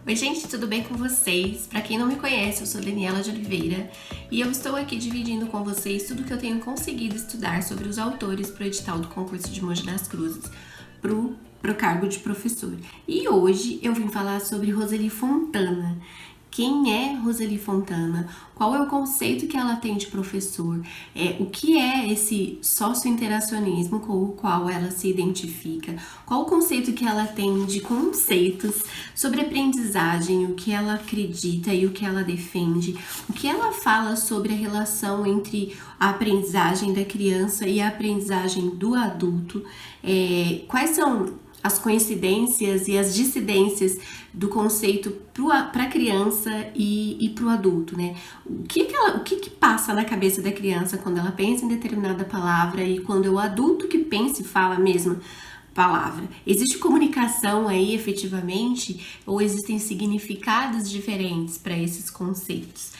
Oi gente, tudo bem com vocês? Para quem não me conhece, eu sou Daniela de Oliveira e eu estou aqui dividindo com vocês tudo que eu tenho conseguido estudar sobre os autores para o edital do concurso de Mogi das Cruzes pro cargo de professor. E hoje eu vim falar sobre Roseli Fontana. Quem é Roseli Fontana? Qual é o conceito que ela tem de professor? O que é esse socio-interacionismo com o qual ela se identifica? Qual o conceito que ela tem de conceitos sobre aprendizagem, o que ela acredita e o que ela defende? O que ela fala sobre a relação entre a aprendizagem da criança e a aprendizagem do adulto? Quais são as coincidências e as dissidências do conceito para a criança e para o adulto, né? O que passa na cabeça da criança quando ela pensa em determinada palavra e quando é o adulto que pensa e fala a mesma palavra? Existe comunicação aí efetivamente ou existem significados diferentes para esses conceitos?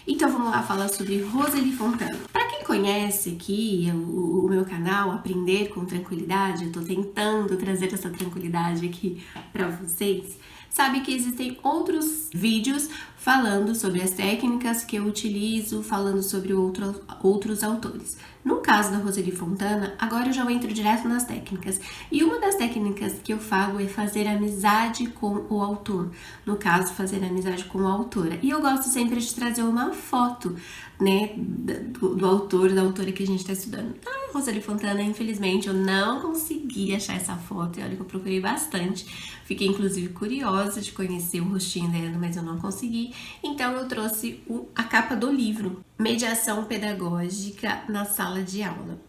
Então vamos lá falar sobre Roseli Fontana. Para quem conhece aqui o meu canal Aprender com Tranquilidade, eu tô tentando trazer essa tranquilidade aqui para vocês, sabe que existem outros vídeos falando sobre as técnicas que eu utilizo, falando sobre outros autores. No caso da Roseli Fontana, agora eu já entro direto nas técnicas. E uma das técnicas que eu falo é fazer amizade com o autor. No caso, fazer amizade com a autora. E eu gosto sempre de trazer uma foto, né, do autor, da autora que a gente está estudando. Então, Roseli Fontana, infelizmente, eu não consegui achar essa foto. E olha que eu procurei bastante. Fiquei, inclusive, curiosa de conhecer o rostinho dela, mas eu não consegui. Então, eu trouxe a capa do livro, Mediação Pedagógica na Sala de Aula.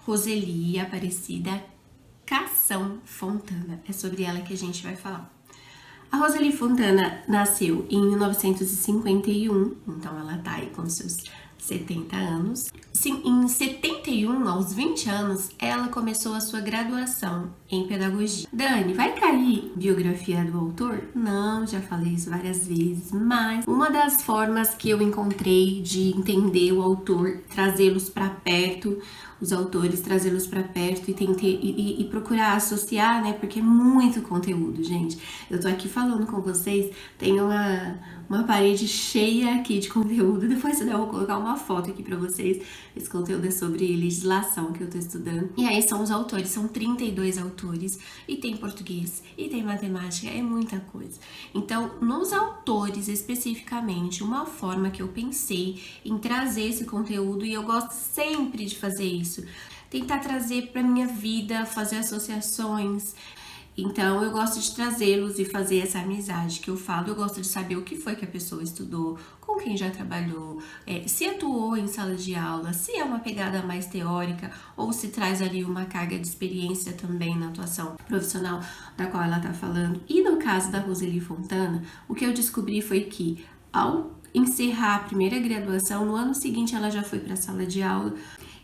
Roseli Aparecida Cação Fontana. É sobre ela que a gente vai falar. A Roseli Fontana nasceu em 1951, então ela tá aí com seus 70 anos. Sim, em 71, aos 20 anos, ela começou a sua graduação em pedagogia. Dani, vai cair biografia do autor? Não, já falei isso várias vezes, mas uma das formas que eu encontrei de entender o autor, trazê-los para perto, os autores, trazê-los para perto e procurar associar, né? Porque é muito conteúdo, gente. Eu tô aqui falando com vocês, tem uma parede cheia aqui de conteúdo. Depois eu vou colocar uma foto aqui para vocês. Esse conteúdo é sobre legislação que eu tô estudando. E aí são os autores, são 32 autores. E tem português, e tem matemática, é muita coisa. Então, nos autores especificamente, uma forma que eu pensei em trazer esse conteúdo, e eu gosto sempre de fazer isso, tentar trazer para minha vida, fazer associações. Então, eu gosto de trazê-los e fazer essa amizade que eu falo. Eu gosto de saber o que foi que a pessoa estudou, com quem já trabalhou, se atuou em sala de aula, se é uma pegada mais teórica ou se traz ali uma carga de experiência também na atuação profissional da qual ela tá falando. E no caso da Roseli Fontana, o que eu descobri foi que ao encerrar a primeira graduação, no ano seguinte ela já foi para a sala de aula.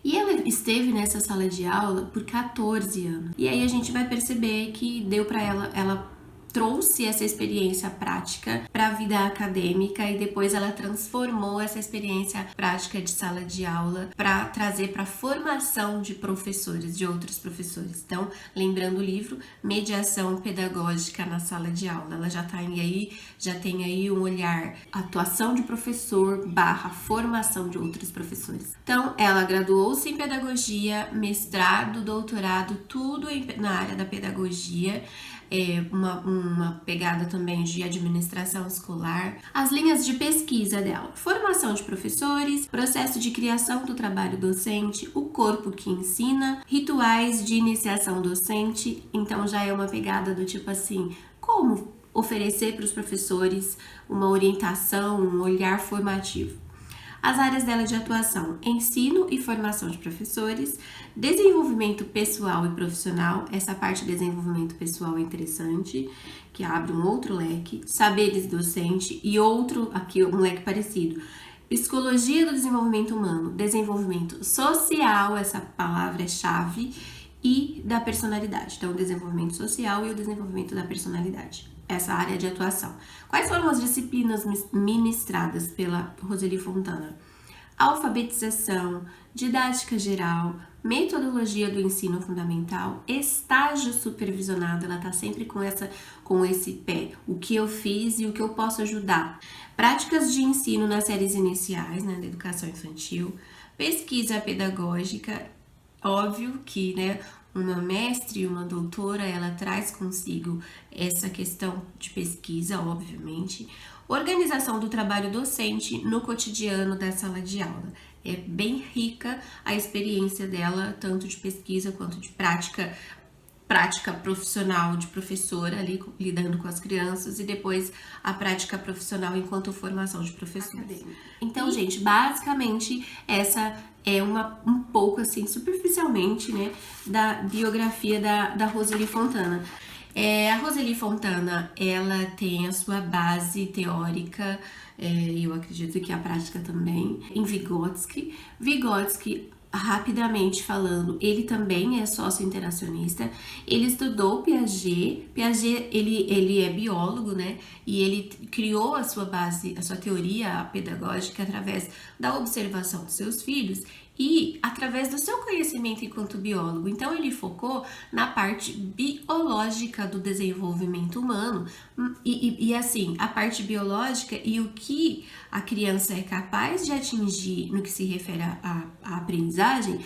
E ela esteve nessa sala de aula por 14 anos. E aí a gente vai perceber que deu para ela trouxe essa experiência prática para a vida acadêmica e depois ela transformou essa experiência prática de sala de aula para trazer para a formação de professores, de outros professores. Então, lembrando o livro Mediação Pedagógica na Sala de Aula, ela já tem aí um olhar atuação de professor / formação de outros professores. Então, ela graduou-se em pedagogia, mestrado, doutorado, tudo na área da pedagogia. Uma pegada também de administração escolar. As linhas de pesquisa dela: formação de professores, processo de criação do trabalho docente, o corpo que ensina, rituais de iniciação docente. Então já é uma pegada do tipo assim, como oferecer para os professores uma orientação, um olhar formativo. As áreas dela de atuação: ensino e formação de professores, desenvolvimento pessoal e profissional. Essa parte de desenvolvimento pessoal é interessante, que abre um outro leque. Saberes docente e outro, aqui um leque parecido. Psicologia do desenvolvimento humano, desenvolvimento social, essa palavra é chave, e da personalidade. Então, o desenvolvimento social e o desenvolvimento da personalidade. Essa área de atuação. Quais foram as disciplinas ministradas pela Roseli Fontana? Alfabetização, didática geral, metodologia do ensino fundamental, estágio supervisionado, ela tá sempre com esse pé, o que eu fiz e o que eu posso ajudar. Práticas de ensino nas séries iniciais, né, da educação infantil, pesquisa pedagógica, óbvio que, né, uma mestre e uma doutora, ela traz consigo essa questão de pesquisa, obviamente. Organização do trabalho docente no cotidiano da sala de aula. É bem rica a experiência dela, tanto de pesquisa quanto de prática profissional de professora ali lidando com as crianças e depois a prática profissional enquanto formação de professores. Então, gente, basicamente essa é um pouco assim, superficialmente, né, da biografia da Rosalie Fontana. A Rosalie Fontana, ela tem a sua base teórica, eu acredito que a prática também, em Vygotsky. Vygotsky, rapidamente falando, ele também é sócio-interacionista, ele estudou Piaget, ele é biólogo, né, e ele criou a sua base, a sua teoria pedagógica através da observação dos seus filhos e através do seu conhecimento enquanto biólogo. Então ele focou na parte biológica do desenvolvimento humano e assim, a parte biológica e o que a criança é capaz de atingir no que se refere à aprendizagem,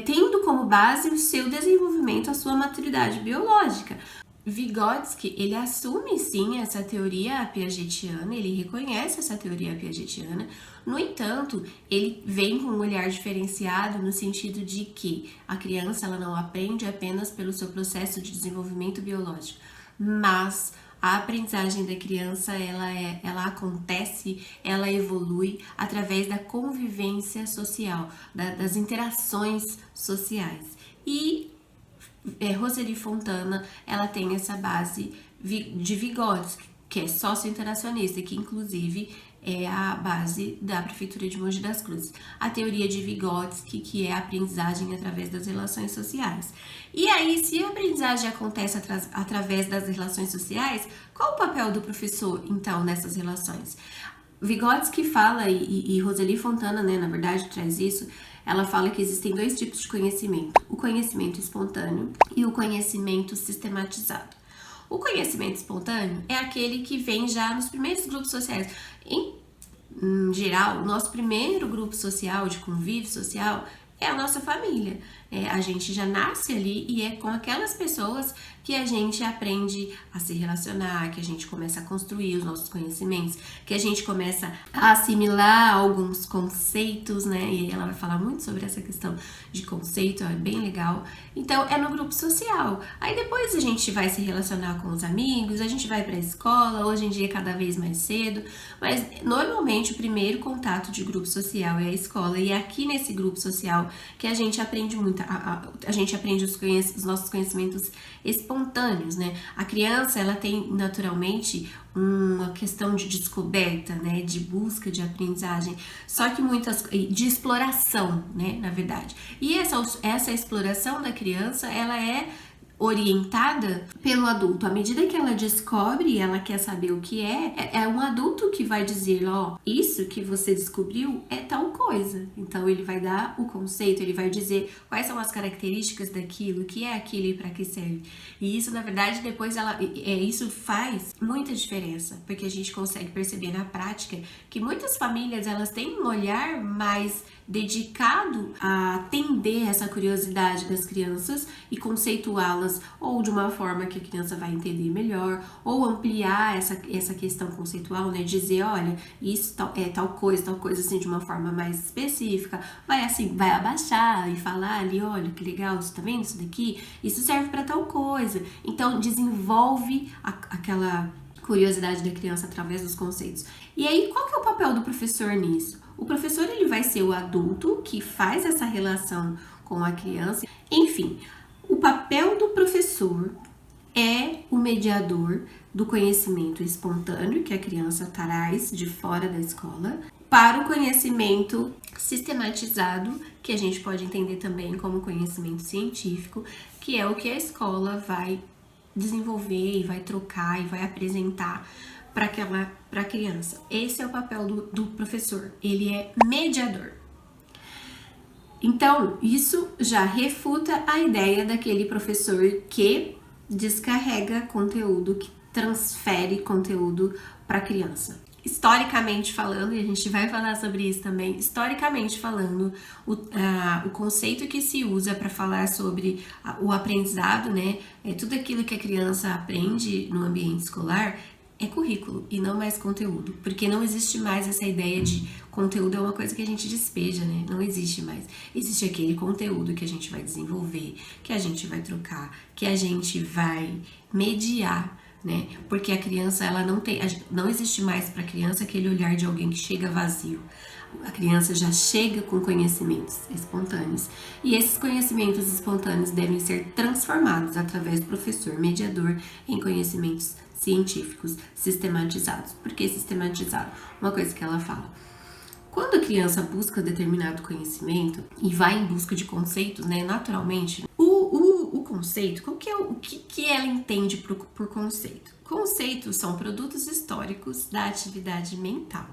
tendo como base o seu desenvolvimento, a sua maturidade biológica. Vygotsky, ele assume sim essa teoria piagetiana, ele reconhece essa teoria piagetiana, no entanto, ele vem com um olhar diferenciado no sentido de que a criança ela não aprende apenas pelo seu processo de desenvolvimento biológico, mas a aprendizagem da criança ela acontece, ela evolui através da convivência social, das interações sociais. E Rosalie Fontana, ela tem essa base de Vygotsky, que é sócio-interacionista, que inclusive é a base da Prefeitura de Mogi das Cruzes. A teoria de Vygotsky, que é a aprendizagem através das relações sociais. E aí, se a aprendizagem acontece através das relações sociais, qual o papel do professor, então, nessas relações? Vygotsky fala, e Rosalie Fontana, né, na verdade, traz isso. Ela fala que existem dois tipos de conhecimento, o conhecimento espontâneo e o conhecimento sistematizado. O conhecimento espontâneo é aquele que vem já nos primeiros grupos sociais. Em geral, o nosso primeiro grupo social, de convívio social, é a nossa família. A gente já nasce ali e é com aquelas pessoas que a gente aprende a se relacionar, que a gente começa a construir os nossos conhecimentos, que a gente começa a assimilar alguns conceitos, né? E ela vai falar muito sobre essa questão de conceito, é bem legal. Então, é no grupo social. Aí depois a gente vai se relacionar com os amigos, a gente vai para a escola, hoje em dia cada vez mais cedo, mas normalmente o primeiro contato de grupo social é a escola, e é aqui nesse grupo social que a gente aprende muito, a gente aprende os nossos conhecimentos espontâneos, né? A criança, ela tem naturalmente uma questão de descoberta, né? De busca, de aprendizagem, só que de exploração, né? Na verdade. E essa exploração da criança, ela é orientada pelo adulto. À medida que ela descobre e ela quer saber o que é um adulto que vai dizer, ó, isso que você descobriu é tal coisa. Então ele vai dar o conceito, ele vai dizer quais são as características daquilo, o que é aquilo e para que serve. E isso, na verdade, depois isso faz muita diferença, porque a gente consegue perceber na prática que muitas famílias, elas têm um olhar mais dedicado a atender essa curiosidade das crianças e conceituá-las ou de uma forma que a criança vai entender melhor, ou ampliar essa questão conceitual, né? Dizer, olha, isso é tal coisa, assim, de uma forma mais específica, vai abaixar e falar ali, olha, que legal, isso tá vendo isso daqui? Isso serve para tal coisa. Então, desenvolve aquela curiosidade da criança através dos conceitos. E aí, qual que é o papel do professor nisso? O professor, ele vai ser o adulto que faz essa relação com a criança. Enfim, o papel do professor é o mediador do conhecimento espontâneo que a criança traz de fora da escola para o conhecimento sistematizado, que a gente pode entender também como conhecimento científico, que é o que a escola vai desenvolver e vai trocar e vai apresentar para a criança. Esse é o papel do professor, ele é mediador. Então, isso já refuta a ideia daquele professor que descarrega conteúdo, que transfere conteúdo para a criança. Historicamente falando, e a gente vai falar sobre isso também, historicamente falando, o conceito que se usa para falar sobre o aprendizado, né, é tudo aquilo que a criança aprende no ambiente escolar, é currículo e não mais conteúdo, porque não existe mais essa ideia de conteúdo é uma coisa que a gente despeja, né? Não existe mais. Existe aquele conteúdo que a gente vai desenvolver, que a gente vai trocar, que a gente vai mediar, né? Porque a criança, ela não existe mais para a criança aquele olhar de alguém que chega vazio. A criança já chega com conhecimentos espontâneos. E esses conhecimentos espontâneos devem ser transformados através do professor mediador em conhecimentos científicos sistematizados. Por que sistematizado? Uma coisa que ela fala. Quando a criança busca determinado conhecimento e vai em busca de conceitos, né, naturalmente, o conceito, o que ela entende por conceito? Conceitos são produtos históricos da atividade mental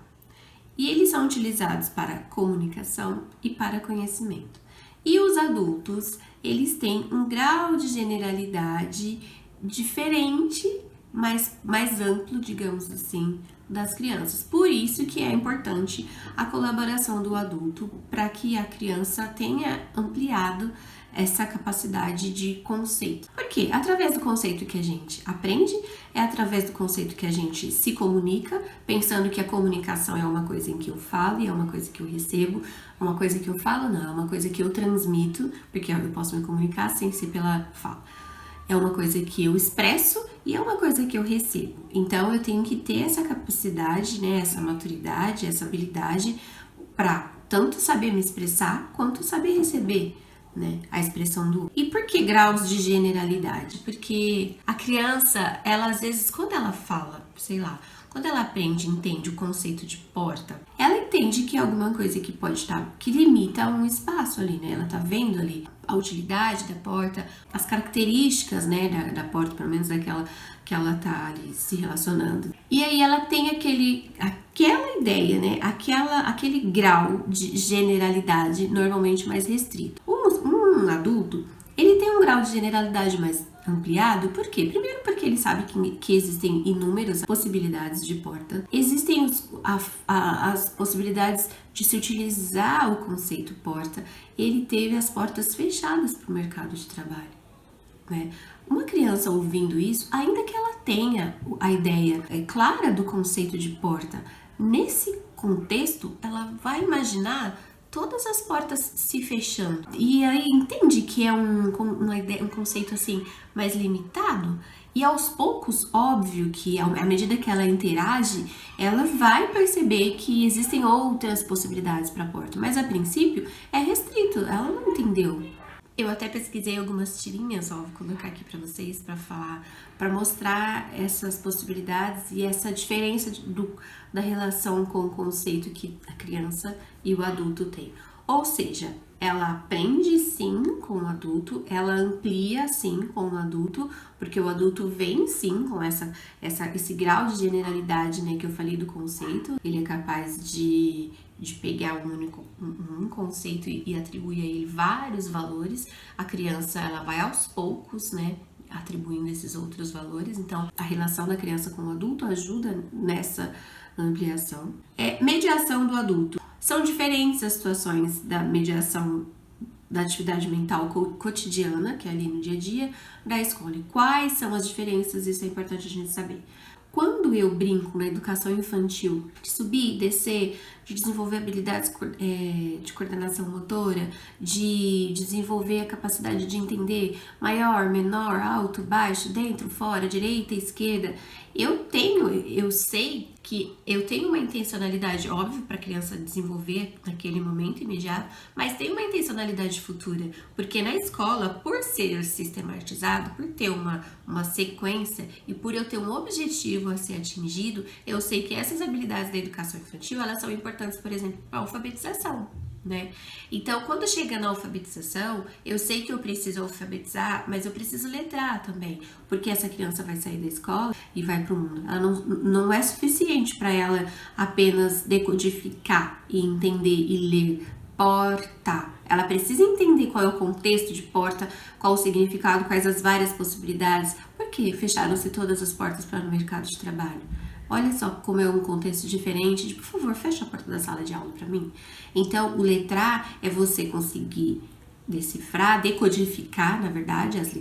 e eles são utilizados para comunicação e para conhecimento. E os adultos, eles têm um grau de generalidade diferente, mais amplo, digamos assim, das crianças. Por isso que é importante a colaboração do adulto para que a criança tenha ampliado essa capacidade de conceito. Por quê? Através do conceito que a gente aprende, é através do conceito que a gente se comunica, pensando que a comunicação é uma coisa em que eu falo e é uma coisa que eu recebo, uma coisa que eu falo não, é uma coisa que eu transmito, porque eu posso me comunicar sem ser pela fala. É uma coisa que eu expresso e é uma coisa que eu recebo. Então, eu tenho que ter essa capacidade, né, essa maturidade, essa habilidade para tanto saber me expressar quanto saber receber, né, a expressão do outro. E por que graus de generalidade? Porque a criança, ela às vezes, quando ela fala, sei lá, quando ela aprende, entende o conceito de porta, ela entende que é alguma coisa que pode estar, que limita um espaço ali, né? Ela tá vendo ali a utilidade da porta, as características, né, da porta, pelo menos daquela que ela tá ali se relacionando. E aí ela tem aquela ideia, né, aquele grau de generalidade normalmente mais restrito. Um adulto, ele tem um grau de generalidade mais ampliado, por quê? Primeiro porque ele sabe que existem inúmeras possibilidades de porta. Existem as possibilidades de se utilizar o conceito porta. Ele teve as portas fechadas para o mercado de trabalho, né? Uma criança ouvindo isso, ainda que ela tenha a ideia clara do conceito de porta, nesse contexto, ela vai imaginar todas as portas se fechando. E aí entende que é um conceito assim mais limitado. E aos poucos, óbvio que à medida que ela interage, ela vai perceber que existem outras possibilidades para a porta. Mas a princípio é restrito, ela não entendeu. Eu até pesquisei algumas tirinhas, ó, vou colocar aqui para vocês para falar, para mostrar essas possibilidades e essa diferença da relação com o conceito que a criança e o adulto têm. Ou seja, ela aprende sim com o adulto, ela amplia sim com o adulto, porque o adulto vem sim com esse grau de generalidade, né, que eu falei do conceito. Ele é capaz de pegar um conceito e atribuir a ele vários valores. A criança, ela vai aos poucos, né, atribuindo esses outros valores. Então, a relação da criança com o adulto ajuda nessa ampliação. Mediação do adulto. São diferentes as situações da mediação da atividade mental cotidiana, que é ali no dia a dia, da escola. E quais são as diferenças? Isso é importante a gente saber. Quando eu brinco na educação infantil, de subir, descer, de desenvolver habilidades de coordenação motora, de desenvolver a capacidade de entender maior, menor, alto, baixo, dentro, fora, direita, esquerda, eu sei que eu tenho uma intencionalidade, óbvio, para a criança desenvolver naquele momento imediato, mas tem uma intencionalidade futura, porque na escola, por ser sistematizado, por ter uma sequência e por eu ter um objetivo a ser atingido, eu sei que essas habilidades da educação infantil, elas são importantes, por exemplo, para a alfabetização, né? Então, quando chega na alfabetização, eu sei que eu preciso alfabetizar, mas eu preciso letrar também, porque essa criança vai sair da escola e vai para o mundo. Ela não é suficiente para ela apenas decodificar e entender e ler porta. Ela precisa entender qual é o contexto de porta, qual o significado, quais as várias possibilidades. Por que fecharam-se todas as portas para o mercado de trabalho? Olha só como é um contexto diferente. Por favor, fecha a porta da sala de aula para mim. Então, o letrar é você conseguir decifrar, decodificar, na verdade, as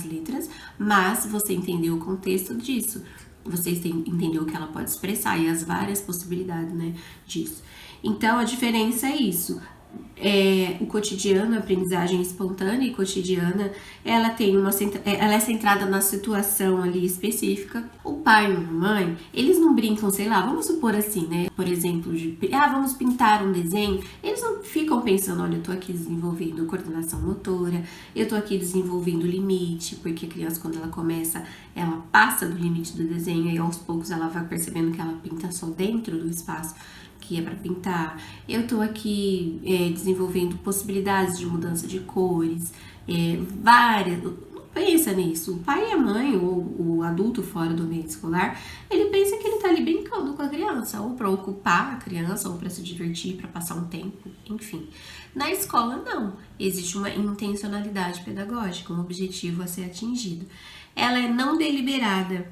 letras, mas você entendeu o contexto disso. Você entendeu o que ela pode expressar e as várias possibilidades, né, disso. Então, a diferença é isso. O cotidiano, a aprendizagem espontânea e cotidiana, ela é centrada na situação ali específica. O pai e a mãe, eles não brincam, sei lá, vamos supor assim, né? Por exemplo, vamos pintar um desenho. Eles não ficam pensando, olha, eu tô aqui desenvolvendo coordenação motora, eu tô aqui desenvolvendo limite, porque a criança, quando ela começa, ela passa do limite do desenho e aos poucos ela vai percebendo que ela pinta só dentro do espaço que é para pintar. Eu tô aqui desenvolvendo possibilidades de mudança de cores, várias. Não pensa nisso. O pai e a mãe, ou o adulto fora do ambiente escolar, ele pensa que ele tá ali brincando com a criança, ou para ocupar a criança, ou para se divertir, para passar um tempo, enfim. Na escola, não. Existe uma intencionalidade pedagógica, um objetivo a ser atingido. Ela é não deliberada,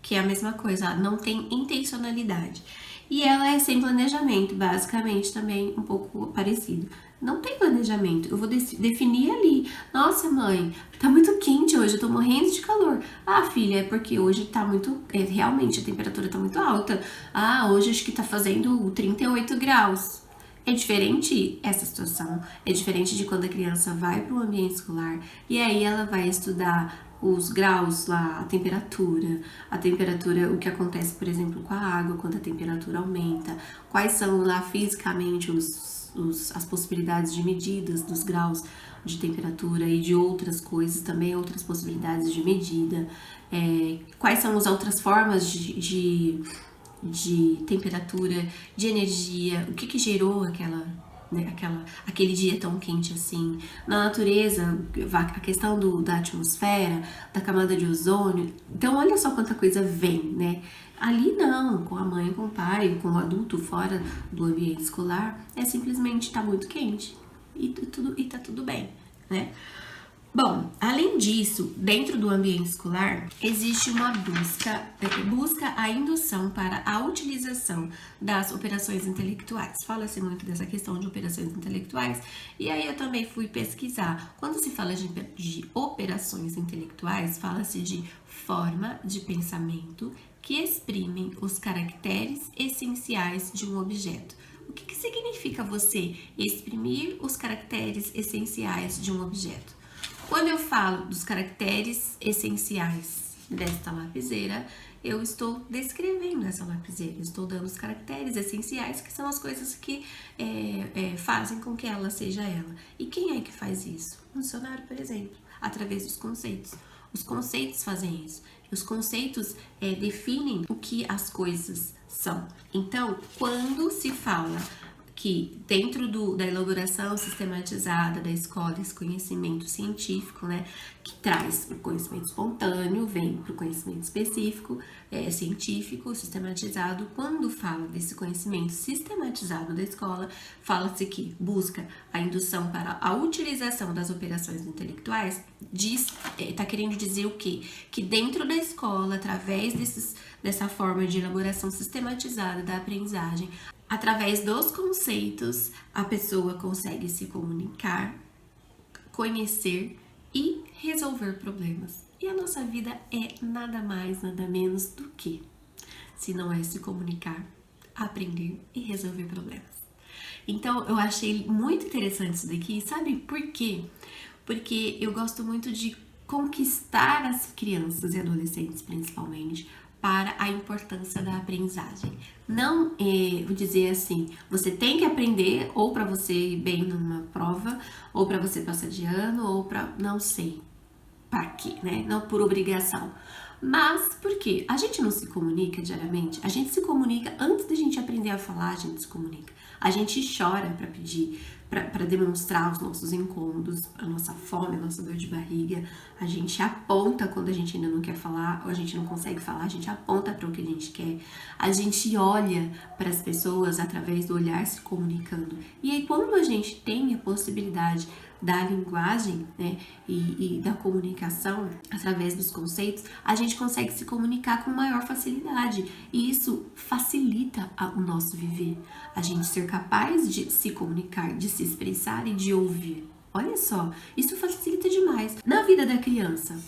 que é a mesma coisa, não tem intencionalidade. E ela é sem planejamento, basicamente também um pouco parecido. Não tem planejamento, eu vou definir ali. Nossa, mãe, tá muito quente hoje, eu tô morrendo de calor. Ah, filha, é porque hoje tá muito, realmente a temperatura tá muito alta. Ah, hoje acho que tá fazendo 38 graus. É diferente essa situação, é diferente de quando a criança vai para o ambiente escolar e aí ela vai estudar os graus lá, a temperatura, o que acontece, por exemplo, com a água quando a temperatura aumenta, quais são lá fisicamente as possibilidades de medidas dos graus de temperatura e de outras coisas também, outras possibilidades de medida, quais são as outras formas de temperatura, de energia, o que gerou aquele dia tão quente assim. Na natureza, a questão da atmosfera, da camada de ozônio. Então, olha só quanta coisa vem, né? Ali não, com a mãe, com o pai, com o adulto fora do ambiente escolar, simplesmente tá muito quente e tá tudo bem, né? Bom, além disso, dentro do ambiente escolar, existe uma busca a indução para a utilização das operações intelectuais. Fala-se muito dessa questão de operações intelectuais, e aí eu também fui pesquisar. Quando se fala de operações intelectuais, fala-se de forma de pensamento que exprimem os caracteres essenciais de um objeto. O que significa você exprimir os caracteres essenciais de um objeto? Quando eu falo dos caracteres essenciais desta lapiseira, eu estou descrevendo essa lapiseira, estou dando os caracteres essenciais, que são as coisas que fazem com que ela seja ela. E quem é que faz isso? Um dicionário, por exemplo, através dos conceitos. Os conceitos fazem isso. Os conceitos definem o que as coisas são. Então, quando se fala que dentro da elaboração sistematizada da escola, esse conhecimento científico, né, que traz o conhecimento espontâneo, vem para o conhecimento específico, científico, sistematizado. Quando fala desse conhecimento sistematizado da escola, fala-se que busca a indução para a utilização das operações intelectuais, está querendo dizer o quê? Que dentro da escola, através dessa forma de elaboração sistematizada da aprendizagem, através dos conceitos, a pessoa consegue se comunicar, conhecer e resolver problemas. E a nossa vida é nada mais, nada menos do que, se não é se comunicar, aprender e resolver problemas. Então, eu achei muito interessante isso daqui, sabe por quê? Porque eu gosto muito de conquistar as crianças e adolescentes, principalmente, para a importância da aprendizagem. Não vou dizer assim, você tem que aprender ou para você ir bem numa prova, ou para você passar de ano, ou para não sei. para quê, né? Não por obrigação. Mas por quê? A gente não se comunica diariamente, a gente se comunica antes da gente aprender a falar, a gente se comunica. A gente chora para pedir, para demonstrar os nossos incômodos, a nossa fome, a nossa dor de barriga. A gente aponta quando a gente ainda não quer falar, ou a gente não consegue falar, a gente aponta para o que a gente quer. A gente olha para as pessoas através do olhar se comunicando. E aí quando a gente tem a possibilidade da linguagem, né, e da comunicação através dos conceitos, a gente consegue se comunicar com maior facilidade e isso facilita o nosso viver, a gente ser capaz de se comunicar, de se expressar e de ouvir. Olha só, isso facilita demais na vida da criança,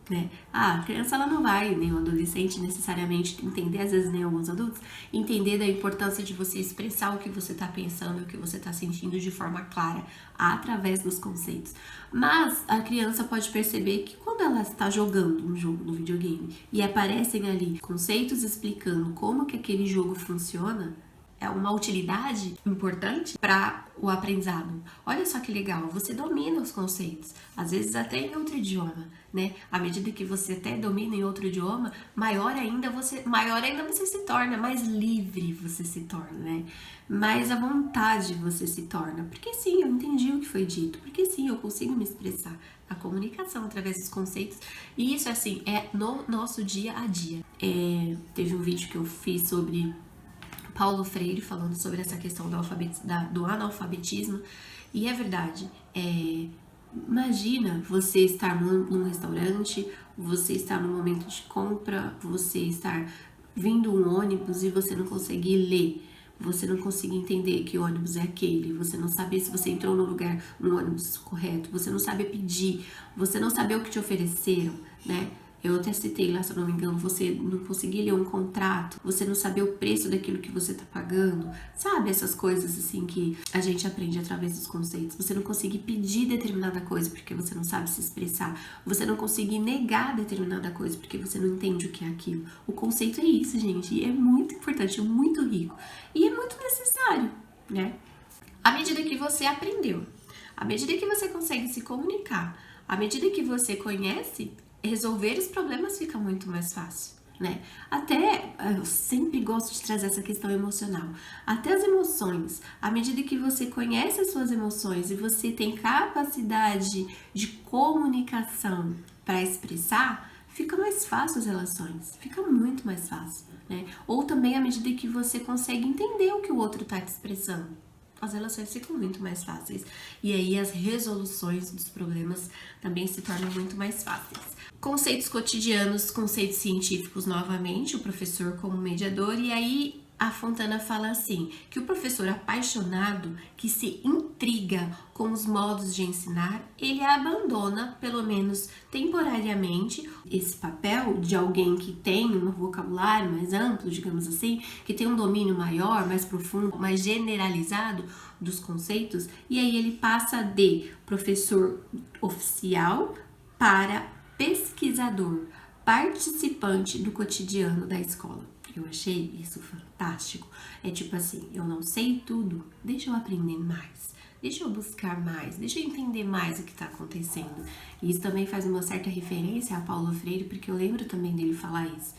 né? A criança ela não vai, nem o adolescente necessariamente entender, às vezes nem alguns adultos, entender da importância de você expressar o que você está pensando, o que você está sentindo de forma clara, através dos conceitos. Mas a criança pode perceber que quando ela está jogando um jogo no videogame e aparecem ali conceitos explicando como que aquele jogo funciona, é uma utilidade importante para o aprendizado. Olha só que legal, você domina os conceitos, às vezes até em outro idioma, né? À medida que você até domina em outro idioma, maior ainda você se torna, mais livre você se torna, né? Mais à vontade você se torna. Porque sim, eu entendi o que foi dito, porque sim, eu consigo me expressar. A comunicação através dos conceitos, e isso assim, é no nosso dia a dia. Teve um vídeo que eu fiz sobre Paulo Freire, falando sobre essa questão do analfabetismo, e é verdade, imagina você estar num restaurante, você estar no momento de compra, você estar vindo um ônibus e você não conseguir ler, você não conseguir entender que ônibus é aquele, você não saber se você entrou no ônibus correto, você não sabe pedir, você não saber o que te ofereceram, né? Eu até citei lá, se eu não me engano, você não conseguir ler um contrato, você não saber o preço daquilo que você tá pagando, sabe? Essas coisas assim que a gente aprende através dos conceitos. Você não conseguir pedir determinada coisa porque você não sabe se expressar, você não conseguir negar determinada coisa porque você não entende o que é aquilo. O conceito é isso, gente, e é muito importante, é muito rico e é muito necessário, né? À medida que você aprendeu, à medida que você consegue se comunicar, à medida que você conhece, resolver os problemas fica muito mais fácil, né? Até, eu sempre gosto de trazer essa questão emocional. Até as emoções, à medida que você conhece as suas emoções e você tem capacidade de comunicação para expressar, fica mais fácil as relações, fica muito mais fácil, né? Ou também à medida que você consegue entender o que o outro está te expressando, as relações ficam muito mais fáceis. E aí as resoluções dos problemas também se tornam muito mais fáceis. Conceitos cotidianos, conceitos científicos novamente, o professor como mediador, e aí a Fontana fala assim, que o professor apaixonado, que se intriga com os modos de ensinar, ele abandona, pelo menos temporariamente, esse papel de alguém que tem um vocabulário mais amplo, digamos assim, que tem um domínio maior, mais profundo, mais generalizado dos conceitos, e aí ele passa de professor oficial para pesquisador, participante do cotidiano da escola. Eu achei isso fantástico. É tipo assim, eu não sei tudo, deixa eu aprender mais, deixa eu buscar mais, deixa eu entender mais o que está acontecendo. E isso também faz uma certa referência a Paulo Freire, porque eu lembro também dele falar isso,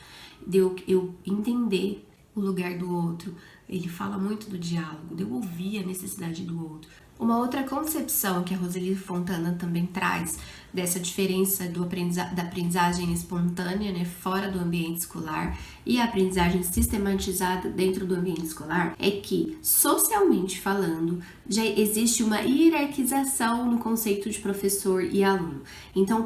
de eu entender o lugar do outro. Ele fala muito do diálogo, de eu ouvir a necessidade do outro. Uma outra concepção que a Roseli Fontana também traz dessa diferença da aprendizagem espontânea, né, fora do ambiente escolar, e a aprendizagem sistematizada dentro do ambiente escolar, é que, socialmente falando, já existe uma hierarquização no conceito de professor e aluno. Então,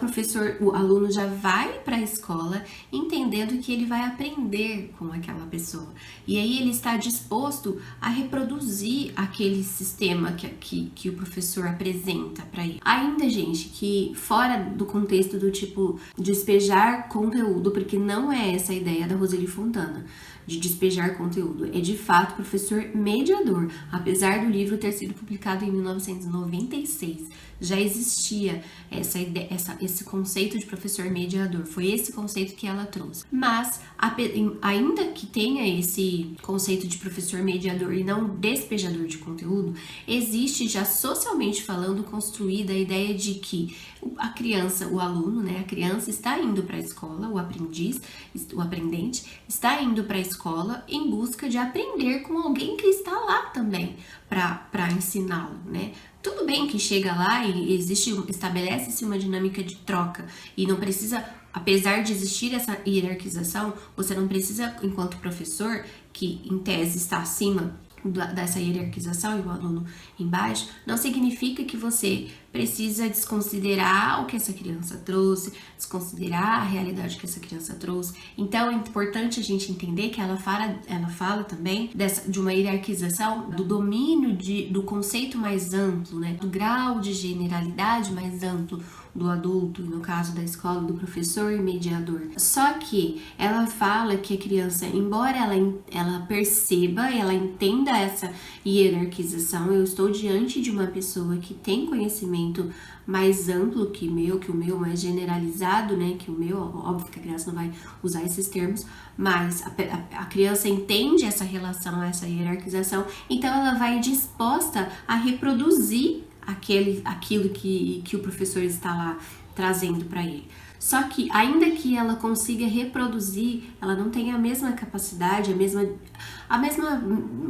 o aluno já vai para a escola entendendo que ele vai aprender com aquela pessoa. E aí ele está disposto a reproduzir aquele sistema que o professor apresenta para ele. Ainda, gente, que fora do contexto do tipo despejar conteúdo, porque não é essa a ideia da Roseli Fontana, de despejar conteúdo. É de fato professor mediador. Apesar do livro ter sido publicado em 1996, já existia esse conceito de professor mediador. Foi esse conceito que ela trouxe. Mas, ainda que tenha esse conceito de professor mediador e não despejador de conteúdo, existe já socialmente falando construída a ideia de que a criança, o aluno, né, a criança está indo para a escola, o aprendiz, o aprendente está indo para a escola em busca de aprender com alguém que está lá também para ensiná-lo, né? Tudo bem que chega lá e estabelece-se uma dinâmica de troca e não precisa, apesar de existir essa hierarquização, você não precisa, enquanto professor, que em tese está acima dessa hierarquização e o aluno embaixo, não significa que você precisa desconsiderar o que essa criança trouxe, desconsiderar a realidade que essa criança trouxe. Então é importante a gente entender que ela fala também de uma hierarquização, do domínio do conceito mais amplo, né? Do grau de generalidade mais amplo do adulto, no caso da escola, do professor e mediador. Só que ela fala que a criança, embora ela perceba, ela entenda essa hierarquização, eu estou diante de uma pessoa que tem conhecimento mais amplo que o meu mais generalizado, né, que o meu, óbvio que a criança não vai usar esses termos, mas a criança entende essa relação, essa hierarquização, então ela vai disposta a reproduzir aquilo que o professor está lá trazendo para ele. Só que, ainda que ela consiga reproduzir, ela não tem a mesma capacidade, a mesma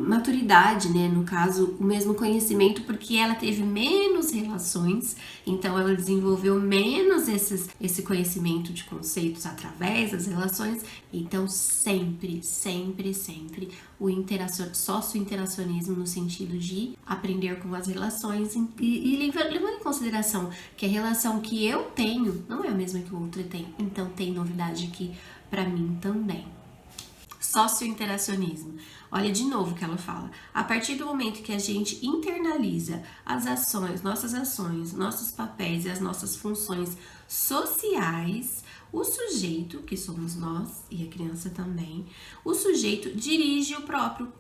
maturidade, né? No caso, o mesmo conhecimento, porque ela teve menos relações, então ela desenvolveu menos esse conhecimento de conceitos através das relações. Então, sempre o sócio-interacionismo no sentido de aprender com as relações e levando em consideração que a relação que eu tenho não é a mesma que o outro tem. Então, tem novidade aqui para mim também. Sócio-interacionismo. Olha de novo o que ela fala. A partir do momento que a gente internaliza as ações, nossos papéis e as nossas funções sociais, o sujeito, que somos nós e a criança também, o sujeito dirige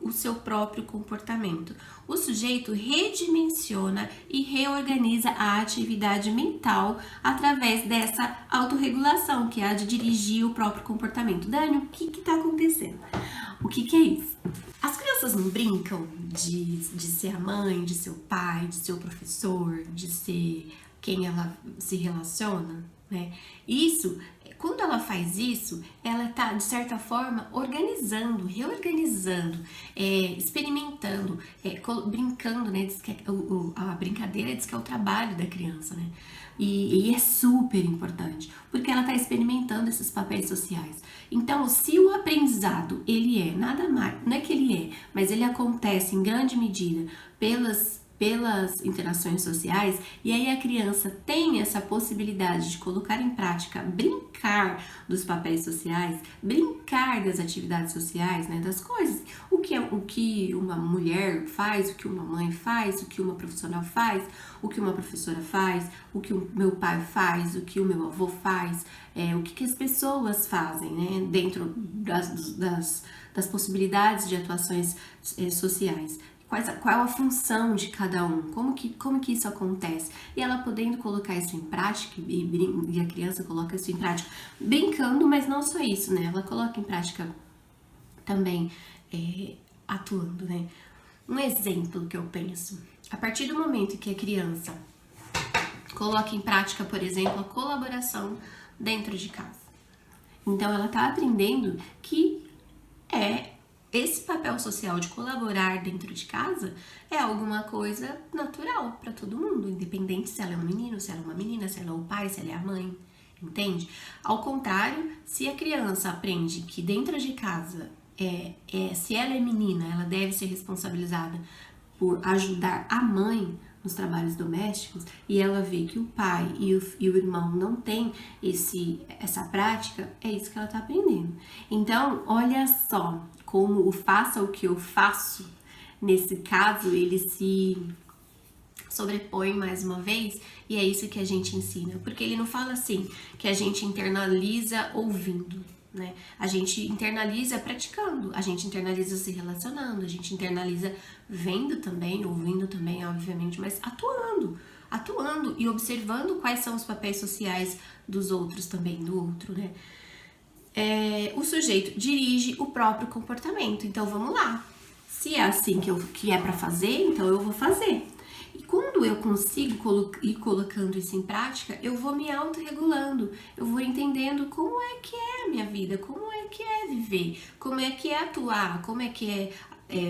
o seu próprio comportamento. O sujeito redimensiona e reorganiza a atividade mental através dessa autorregulação, que é a de dirigir o próprio comportamento. Dani, o que está acontecendo? O que é isso? As crianças não brincam de ser a mãe, de ser o pai, de ser o professor, de ser quem ela se relaciona, né? Quando ela faz isso, ela está, de certa forma, organizando, reorganizando, experimentando, brincando, né? Diz que a brincadeira diz que é o trabalho da criança, né? E é super importante, porque ela está experimentando esses papéis sociais. Então, se o aprendizado, ele é nada mais, não é que ele é, mas ele acontece em grande medida pelas interações sociais, e aí a criança tem essa possibilidade de colocar em prática, brincar dos papéis sociais, brincar das atividades sociais, né, das coisas, o que uma mulher faz, o que uma mãe faz, o que uma profissional faz, o que uma professora faz, o que o meu pai faz, o que o meu avô faz, o que as pessoas fazem, né, dentro das possibilidades de atuações sociais. Qual a função de cada um, como que isso acontece, e ela podendo colocar isso em prática, e a criança coloca isso em prática brincando, mas não só isso, né, ela coloca em prática também atuando, né. Um exemplo que eu penso, a partir do momento que a criança coloca em prática, por exemplo, a colaboração dentro de casa, então ela tá aprendendo que esse papel social de colaborar dentro de casa é alguma coisa natural para todo mundo, independente se ela é um menino, se ela é uma menina, se ela é o pai, se ela é a mãe, entende? Ao contrário, se a criança aprende que dentro de casa, se ela é menina, ela deve ser responsabilizada por ajudar a mãe nos trabalhos domésticos, e ela vê que o pai e o irmão não têm essa prática, é isso que ela está aprendendo. Então, olha só como o faça o que eu faço, nesse caso, ele se sobrepõe mais uma vez, e é isso que a gente ensina, porque ele não fala assim, que a gente internaliza ouvindo, né? A gente internaliza praticando, a gente internaliza se relacionando, a gente internaliza vendo também, ouvindo também, obviamente, mas atuando e observando quais são os papéis sociais dos outros também, do outro, né? O sujeito dirige o próprio comportamento, então vamos lá. Se é assim que é para fazer, então eu vou fazer. E quando eu consigo ir colocando isso em prática, eu vou me autorregulando, eu vou entendendo como é que é a minha vida, como é que é viver, como é que é atuar, como é que é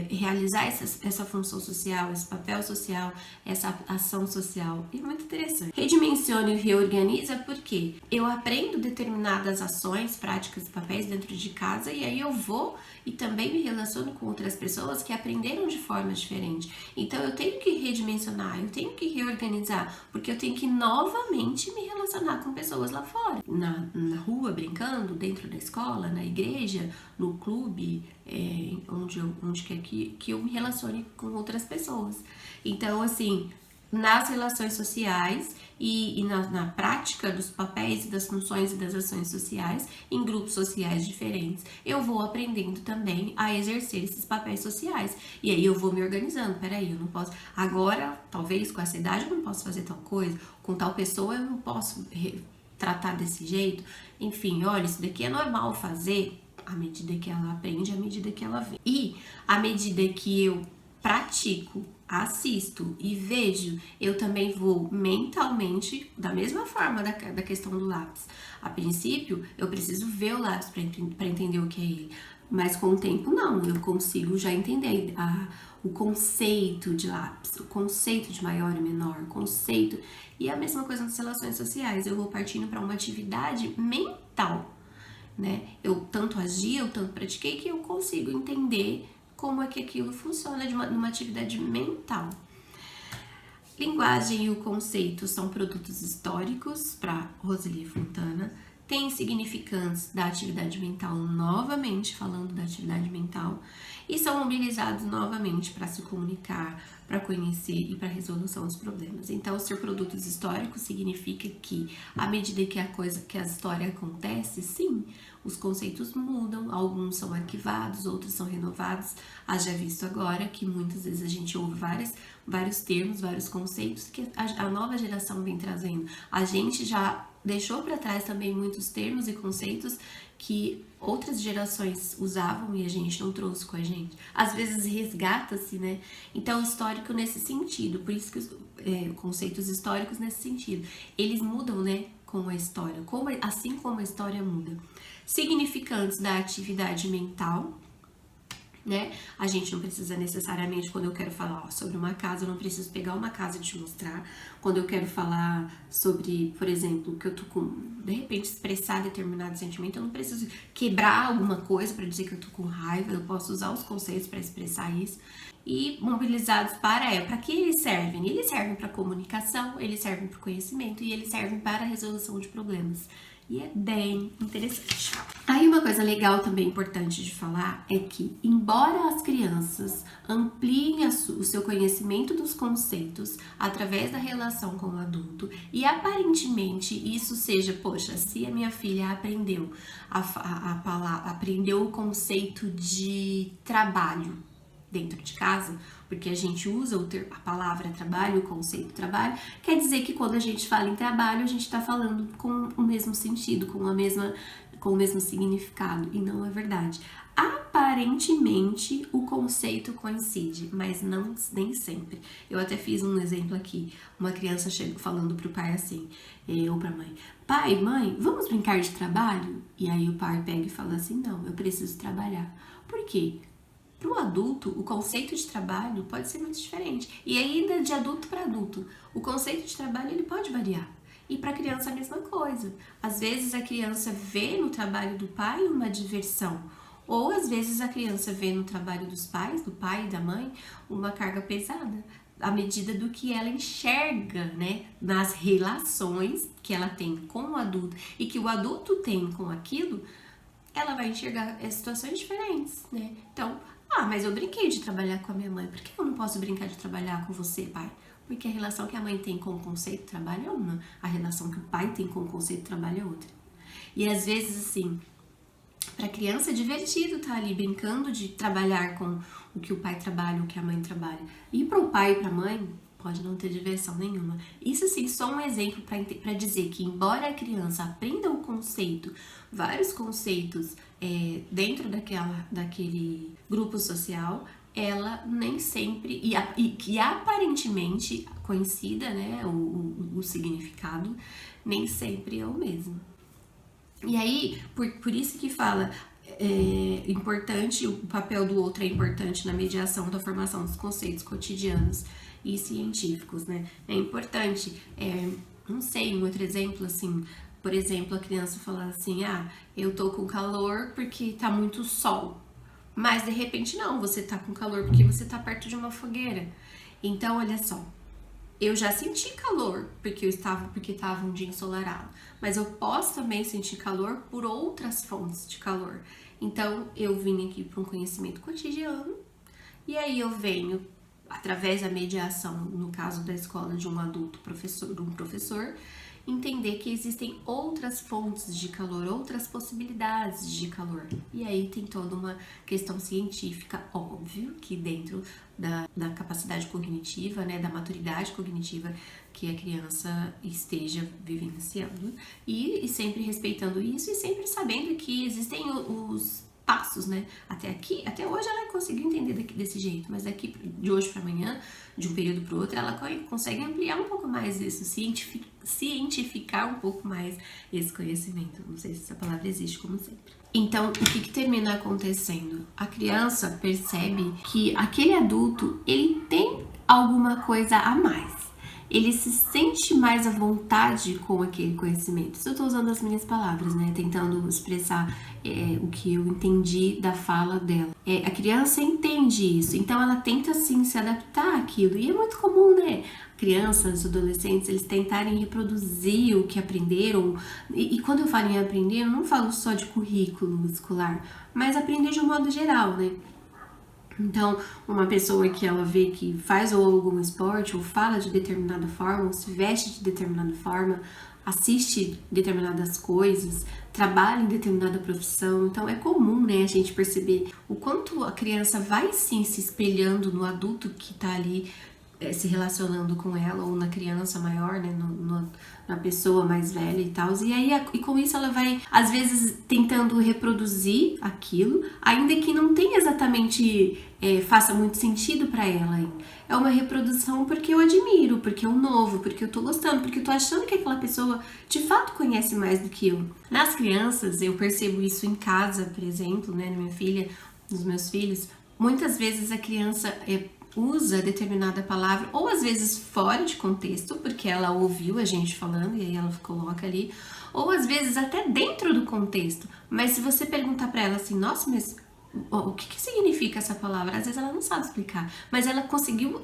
realizar essa função social, esse papel social, essa ação social. É muito interessante. Redimensiona e reorganiza porque eu aprendo determinadas ações, práticas e papéis dentro de casa e aí eu vou e também me relaciono com outras pessoas que aprenderam de forma diferente. Então eu tenho que redimensionar, eu tenho que reorganizar, porque eu tenho que novamente me relacionar com pessoas lá fora. Na rua, brincando, dentro da escola, na igreja, no clube, onde quer que eu me relacione com outras pessoas. Então, assim, nas relações sociais e na prática dos papéis e das funções e das ações sociais, em grupos sociais diferentes, eu vou aprendendo também a exercer esses papéis sociais. E aí eu vou me organizando. Peraí, eu não posso. Agora, talvez com essa idade, eu não posso fazer tal coisa. Com tal pessoa, eu não posso tratar desse jeito. Enfim, olha, isso daqui é normal fazer à medida que ela aprende, à medida que ela vê. E à medida que eu pratico, assisto e vejo, eu também vou mentalmente, da mesma forma da questão do lápis. A princípio, eu preciso ver o lápis para entender o que é ele. Mas com o tempo, não. Eu consigo já entender o conceito de lápis, o conceito de maior e menor, o conceito. E a mesma coisa nas relações sociais. Eu vou partindo para uma atividade mental, né? Eu tanto agi, eu tanto pratiquei que eu consigo entender como é que aquilo funciona numa atividade mental. Linguagem e o conceito são produtos históricos para Rosalie Fontana, têm significantes da atividade mental, novamente falando da atividade mental, e são mobilizados novamente para se comunicar, para conhecer e para resolução dos problemas. Então, ser produtos históricos significa que, à medida que a história acontece, sim, os conceitos mudam, alguns são arquivados, outros são renovados. Haja visto agora que muitas vezes a gente ouve vários termos, vários conceitos que a nova geração vem trazendo. A gente já deixou para trás também muitos termos e conceitos que outras gerações usavam e a gente não trouxe com a gente. Às vezes resgata-se, né? Então, histórico nesse sentido, por isso que conceitos históricos nesse sentido, eles mudam, né, com a história, assim como a história muda. Significantes da atividade mental, né? A gente não precisa necessariamente, quando eu quero falar sobre uma casa, eu não preciso pegar uma casa e te mostrar. Quando eu quero falar sobre, por exemplo, que eu tô com, de repente, expressar determinado sentimento, eu não preciso quebrar alguma coisa para dizer que eu tô com raiva, eu posso usar os conceitos para expressar isso. E mobilizados para que eles servem? Eles servem para comunicação, eles servem para conhecimento e eles servem para a resolução de problemas. E é bem interessante. Aí uma coisa legal também importante de falar é que, embora as crianças ampliem o seu conhecimento dos conceitos através da relação com o adulto, e aparentemente isso seja, poxa, se a minha filha aprendeu aprendeu o conceito de trabalho dentro de casa, porque a gente usa a palavra trabalho, o conceito trabalho, quer dizer que quando a gente fala em trabalho, a gente está falando com o mesmo sentido, com o mesmo significado, e não é verdade. Aparentemente, o conceito coincide, mas nem sempre. Eu até fiz um exemplo aqui, uma criança chega falando pro pai assim, ou pra mãe, pai, mãe, vamos brincar de trabalho? E aí o pai pega e fala assim, não, eu preciso trabalhar. Por quê? Para o adulto, o conceito de trabalho pode ser muito diferente. E ainda de adulto para adulto, o conceito de trabalho ele pode variar. E para a criança a mesma coisa. Às vezes a criança vê no trabalho do pai uma diversão. Ou às vezes a criança vê no trabalho dos pais, do pai e da mãe, uma carga pesada. À medida do que ela enxerga, né, nas relações que ela tem com o adulto e que o adulto tem com aquilo, ela vai enxergar situações diferentes, né? Então, mas eu brinquei de trabalhar com a minha mãe, por que eu não posso brincar de trabalhar com você, pai? Porque a relação que a mãe tem com o conceito de trabalho é uma, a relação que o pai tem com o conceito de trabalho é outra. E às vezes, assim, para criança é divertido estar ali brincando de trabalhar com o que o pai trabalha, o que a mãe trabalha. E para o pai e para a mãe, pode não ter diversão nenhuma. Isso, assim, só um exemplo para dizer que, embora a criança aprenda o conceito, vários conceitos dentro daquele grupo social, ela nem sempre, e que aparentemente coincida, né, o significado, nem sempre é o mesmo. E aí, por isso que fala, importante, o papel do outro é importante na mediação da formação dos conceitos cotidianos e científicos, né? É importante, não sei, um outro exemplo, assim, por exemplo, a criança falar assim, eu tô com calor porque tá muito sol. Mas de repente não, você tá com calor porque você tá perto de uma fogueira. Então, olha só, eu já senti calor porque estava um dia ensolarado, mas eu posso também sentir calor por outras fontes de calor. Então, eu vim aqui para um conhecimento cotidiano e aí eu venho através da mediação, no caso da escola de um adulto professor, de um professor, entender que existem outras fontes de calor, outras possibilidades de calor. E aí tem toda uma questão científica, óbvio, que dentro da capacidade cognitiva, né, da maturidade cognitiva que a criança esteja vivenciando, e sempre respeitando isso e sempre sabendo que existem os passos, né? Até hoje ela conseguiu entender desse jeito, mas daqui de hoje para amanhã, de um período para o outro, ela consegue ampliar um pouco mais isso, cientificar um pouco mais esse conhecimento. Não sei se essa palavra existe, como sempre. Então, o que termina acontecendo? A criança percebe que aquele adulto, ele tem alguma coisa a mais. Ele se sente mais à vontade com aquele conhecimento. Isso eu tô usando as minhas palavras, né? Tentando expressar o que eu entendi da fala dela. A criança entende isso, então ela tenta, sim, se adaptar àquilo. E é muito comum, né? Crianças, adolescentes, eles tentarem reproduzir o que aprenderam. E quando eu falo em aprender, eu não falo só de currículo escolar, mas aprender de um modo geral, né? Então, uma pessoa que ela vê que faz ou algum esporte, ou fala de determinada forma, ou se veste de determinada forma, assiste determinadas coisas, trabalha em determinada profissão. Então, é comum, né, a gente perceber o quanto a criança vai sim se espelhando no adulto que tá ali se relacionando com ela, ou na criança maior, né, na pessoa mais velha e tal. E aí, e com isso ela vai, às vezes, tentando reproduzir aquilo, ainda que não tenha exatamente, faça muito sentido para ela. É uma reprodução porque eu admiro, porque é um novo, porque eu tô gostando, porque eu tô achando que aquela pessoa de fato conhece mais do que eu. Nas crianças, eu percebo isso em casa, por exemplo, né, na minha filha, nos meus filhos. Muitas vezes a criança usa determinada palavra, ou às vezes fora de contexto, porque ela ouviu a gente falando e aí ela coloca ali, ou às vezes até dentro do contexto. Mas se você perguntar para ela assim, nossa, mas o que significa essa palavra? Às vezes ela não sabe explicar, mas ela conseguiu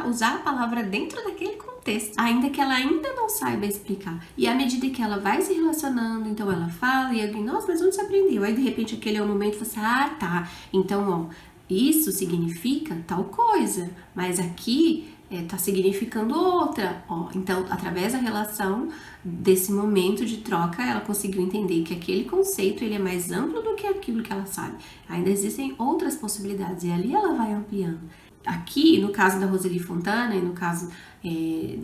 usar a palavra dentro daquele contexto, ainda que ela ainda não saiba explicar. E à medida que ela vai se relacionando, então ela fala e alguém, nossa, mas onde você aprendeu? Aí de repente aquele é o momento que você, tá, então isso significa tal coisa, mas aqui tá significando outra. Então, através da relação desse momento de troca, ela conseguiu entender que aquele conceito ele é mais amplo do que aquilo que ela sabe. Ainda existem outras possibilidades e ali ela vai ampliando. Aqui, no caso da Rosalie Fontana e no caso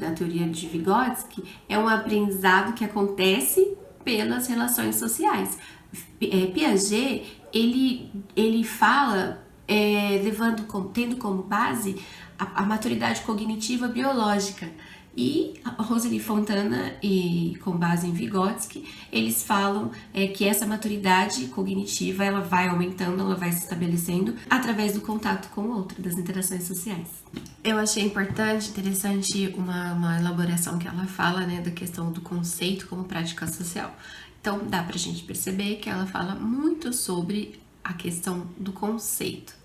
da teoria de Vygotsky, é um aprendizado que acontece pelas relações sociais. Piaget, ele fala tendo como base a maturidade cognitiva biológica. E a Rosalie Fontana, com base em Vygotsky, eles falam que essa maturidade cognitiva ela vai aumentando, ela vai se estabelecendo através do contato com o outro, das interações sociais. Eu achei interessante uma elaboração que ela fala, né, da questão do conceito como prática social. Então, dá pra gente perceber que ela fala muito sobre a questão do conceito.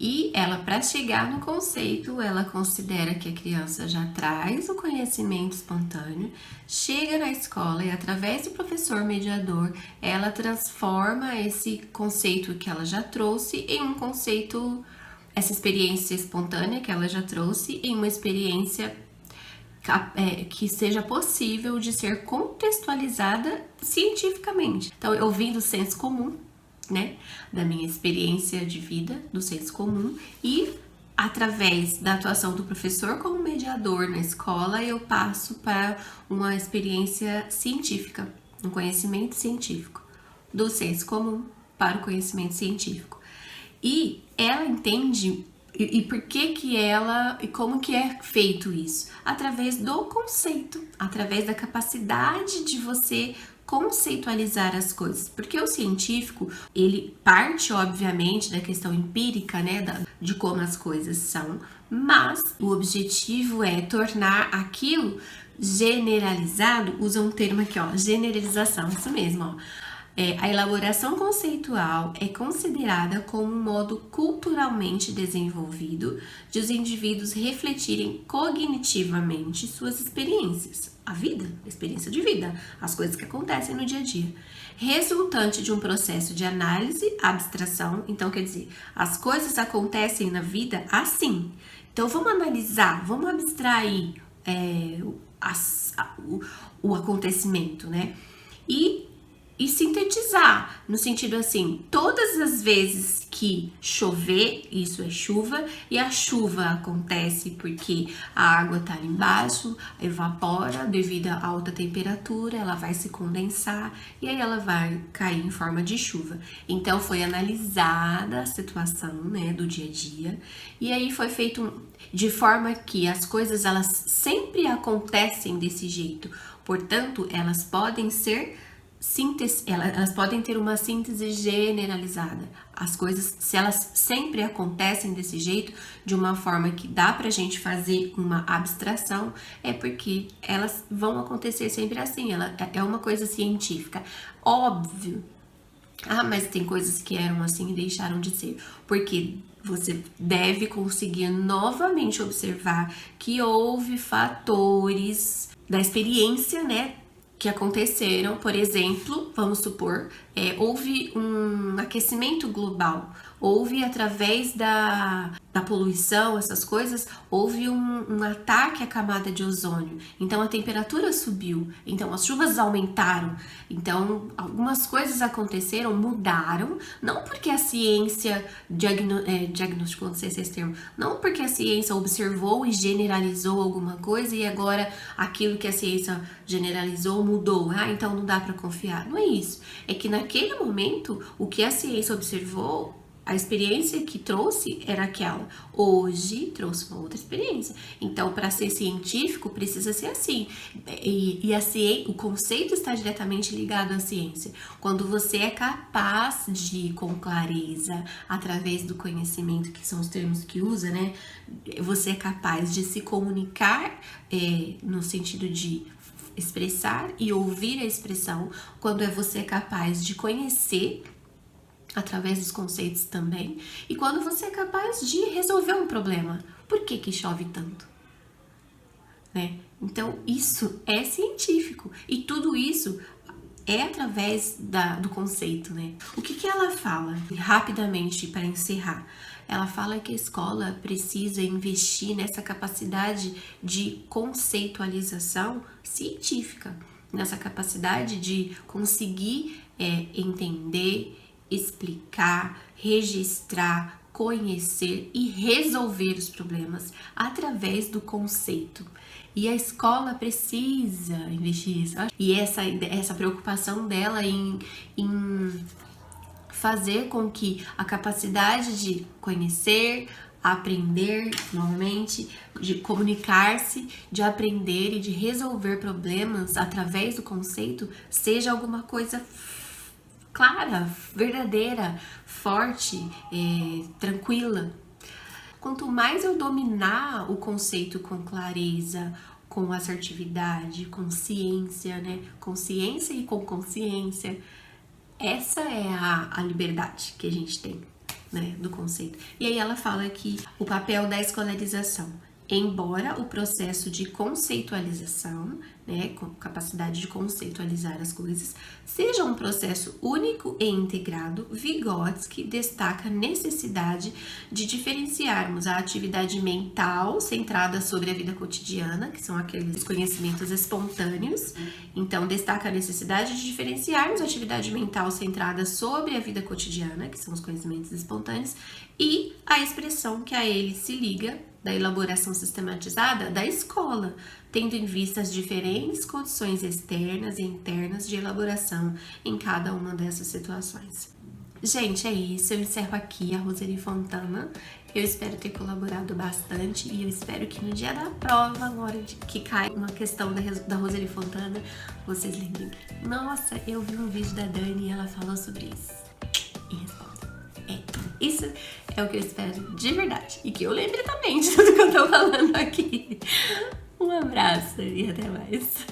E ela, para chegar no conceito, ela considera que a criança já traz o conhecimento espontâneo, chega na escola e através do professor mediador, ela transforma esse conceito que ela já trouxe em um conceito, essa experiência espontânea que ela já trouxe, em uma experiência que seja possível de ser contextualizada cientificamente. Então, eu vim do senso comum, né, da minha experiência de vida, do senso comum, e através da atuação do professor como mediador na escola, eu passo para uma experiência científica, um conhecimento científico, do senso comum para o conhecimento científico. E ela entende e por que ela e como que é feito isso? Através do conceito, através da capacidade de você conceitualizar as coisas, porque o científico, ele parte obviamente da questão empírica, né, de como as coisas são, mas o objetivo é tornar aquilo generalizado. Usa um termo aqui, ó, generalização, isso mesmo, ó. A elaboração conceitual é considerada como um modo culturalmente desenvolvido de os indivíduos refletirem cognitivamente suas experiências, a vida, a experiência de vida, as coisas que acontecem no dia a dia, resultante de um processo de análise, abstração. Então, quer dizer, as coisas acontecem na vida assim. Então, vamos analisar, vamos abstrair o acontecimento, né? E sintetizar, no sentido assim, todas as vezes que chover, isso é chuva, e a chuva acontece porque a água tá ali embaixo, evapora devido à alta temperatura, ela vai se condensar e aí ela vai cair em forma de chuva. Então foi analisada a situação, né, do dia a dia, e aí foi feito de forma que as coisas elas sempre acontecem desse jeito, portanto elas podem ser elas podem ter uma síntese generalizada. As coisas, se elas sempre acontecem desse jeito, de uma forma que dá pra gente fazer uma abstração, é porque elas vão acontecer sempre assim. Ela é uma coisa científica. Óbvio. Mas tem coisas que eram assim e deixaram de ser. Porque você deve conseguir novamente observar que houve fatores da experiência, né, que aconteceram. Por exemplo, vamos supor, houve um aquecimento global, houve através da poluição, essas coisas, houve um ataque à camada de ozônio, então a temperatura subiu, então as chuvas aumentaram, então algumas coisas aconteceram, mudaram, não porque a ciência diagnosticou, não sei se é esse termo, não porque a ciência observou e generalizou alguma coisa e agora aquilo que a ciência generalizou mudou, então não dá para confiar. Não é isso, é que naquele momento o que a ciência observou, a experiência que trouxe era aquela. Hoje trouxe uma outra experiência. Então, para ser científico, precisa ser assim. E a ciência, o conceito está diretamente ligado à ciência. Quando você é capaz de, com clareza, através do conhecimento, que são os termos que usa, né? Você é capaz de se comunicar no sentido de expressar e ouvir a expressão. Quando você é capaz de conhecer através dos conceitos também, e quando você é capaz de resolver um problema. Por que que chove tanto? Né? Então, isso é científico, e tudo isso é através do conceito, né? O que ela fala? Rapidamente, para encerrar, ela fala que a escola precisa investir nessa capacidade de conceitualização científica, nessa capacidade de conseguir entender, explicar, registrar, conhecer e resolver os problemas através do conceito. E a escola precisa investir nisso. E essa preocupação dela em fazer com que a capacidade de conhecer, aprender, normalmente, de comunicar-se, de aprender e de resolver problemas através do conceito seja alguma coisa clara, verdadeira, forte, tranquila. Quanto mais eu dominar o conceito com clareza, com assertividade, com ciência, né? Com ciência e com consciência, essa é a liberdade que a gente tem, né? Do conceito. E aí ela fala que o papel da escolarização, embora o processo de conceitualização, né, com capacidade de conceitualizar as coisas, seja um processo único e integrado, Vygotsky destaca a necessidade de diferenciarmos a atividade mental centrada sobre a vida cotidiana, que são aqueles conhecimentos espontâneos. Então, destaca a necessidade de diferenciarmos a atividade mental centrada sobre a vida cotidiana, que são os conhecimentos espontâneos, e a expressão que a ele se liga, da elaboração sistematizada da escola, tendo em vista as diferentes condições externas e internas de elaboração em cada uma dessas situações. Gente, é isso. Eu encerro aqui a Roseli Fontana. Eu espero ter colaborado bastante e eu espero que no dia da prova, agora que cai uma questão da Roseli Fontana, vocês lembrem. Nossa, eu vi um vídeo da Dani e ela falou sobre isso. E respondam. Isso é o que eu espero de verdade. E que eu lembre também de tudo que eu tô falando aqui. Um abraço e até mais.